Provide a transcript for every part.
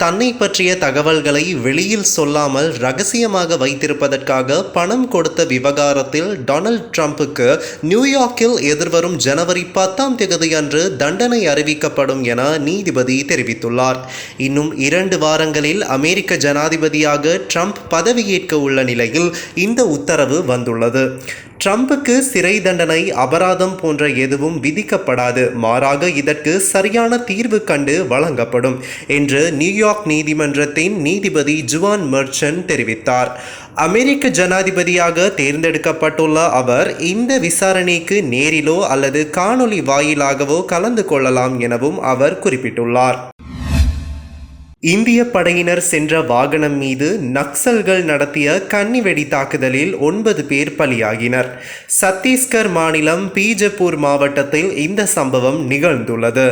தன்னை பற்றிய தகவல்களை வெளியில் சொல்லாமல் ரகசியமாக வைத்திருப்பதற்காக பணம் கொடுத்த விவகாரத்தில் டொனால்ட் ட்ரம்புக்கு நியூயார்க்கில் எதிர்வரும் ஜனவரி 10 அன்று தண்டனை அறிவிக்கப்படும் என நீதிபதி தெரிவித்துள்ளார். இன்னும் 2 வாரங்களில் அமெரிக்க ஜனாதிபதியாக ட்ரம்ப் பதவியேற்க உள்ள நிலையில் இந்த உத்தரவு வந்துள்ளது. ட்ரம்புக்கு சிறை தண்டனை, அபராதம் போன்ற எதுவும் விதிக்கப்படாது, மாறாக இதற்கு சரியான தீர்வு கண்டு வழங்கப்படும் என்று நியூயார்க் நீதிமன்றத்தின் நீதிபதி ஜுவான் மெர்ச்சன்ட் தெரிவித்தார். அமெரிக்க ஜனாதிபதியாக தேர்ந்தெடுக்கப்பட்டுள்ள அவர் இந்த விசாரணைக்கு நேரிலோ அல்லது காணொலி வாயிலாகவோ கலந்து கொள்ளலாம் எனவும் அவர் குறிப்பிட்டுள்ளார். இந்திய படையினர் சென்ற வாகனம் மீது நக்சல்கள் நடத்திய கன்னிவெடி தாக்குதலில் 9 பேர் பலியாகினர். சத்தீஸ்கர் மாநிலம் பீஜப்பூர் மாவட்டத்தில் இந்த சம்பவம் நிகழ்ந்துள்ளது.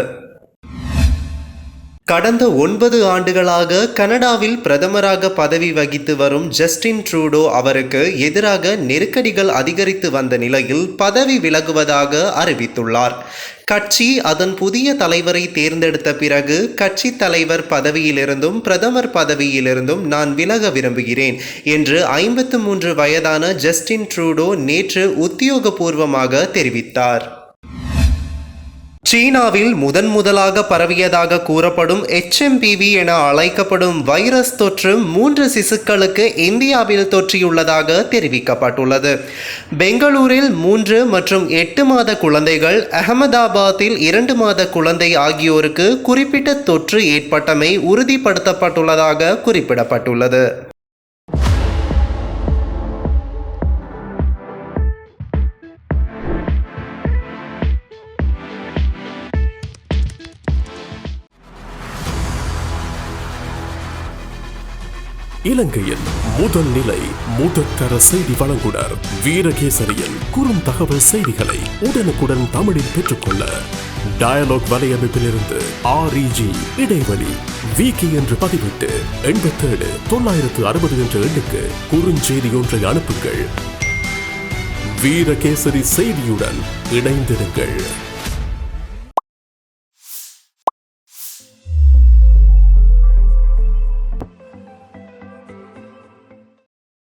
கடந்த 9 ஆண்டுகளாக கனடாவில் பிரதமராக பதவி வகித்து வரும் ஜஸ்டின் ட்ரூடோ அவருக்கு எதிராக நெருக்கடிகள் அதிகரித்து வந்த நிலையில் பதவி விலகுவதாக அறிவித்துள்ளார். கட்சி அதன் புதிய தலைவரை தேர்ந்தெடுத்த பிறகு கட்சி தலைவர் பதவியிலிருந்தும் பிரதமர் பதவியிலிருந்தும் நான் விலக விரும்புகிறேன் என்று 53 வயதான ஜஸ்டின் ட்ரூடோ நேற்று உத்தியோகபூர்வமாக தெரிவித்தார். சீனாவில் முதலாக பரவியதாக கூறப்படும் HMPV என அழைக்கப்படும் வைரஸ் தொற்று 3 சிசுக்களுக்கு இந்தியாவில் தொற்றியுள்ளதாக தெரிவிக்கப்பட்டுள்ளது. பெங்களூரில் 3 மற்றும் 8 மாத குழந்தைகள், அகமதாபாத்தில் 2 மாத குழந்தை ஆகியோருக்கு குறிப்பிட்ட தொற்று ஏற்பட்டமை உறுதிப்படுத்தப்பட்டுள்ளதாக குறிப்பிடப்பட்டுள்ளது. இலங்கையின் முதல் நிலை முதற்கர செய்தி வழங்குனர் வீரகேசரியின் குறும் தகவல் செய்திகளை உடனுக்குடன் தமிழில் பெற்றுக்கொள்ள டயலாக் வலையமைப்பிலிருந்து REG இடைவெளி வீக்கி என்று பதிவிட்டு 87 960 என்ற எண்ணுக்கு குறுஞ்செய்தி ஒன்றை அனுப்புங்கள். வீரகேசரி செய்தியுடன் இணைந்திருங்கள்.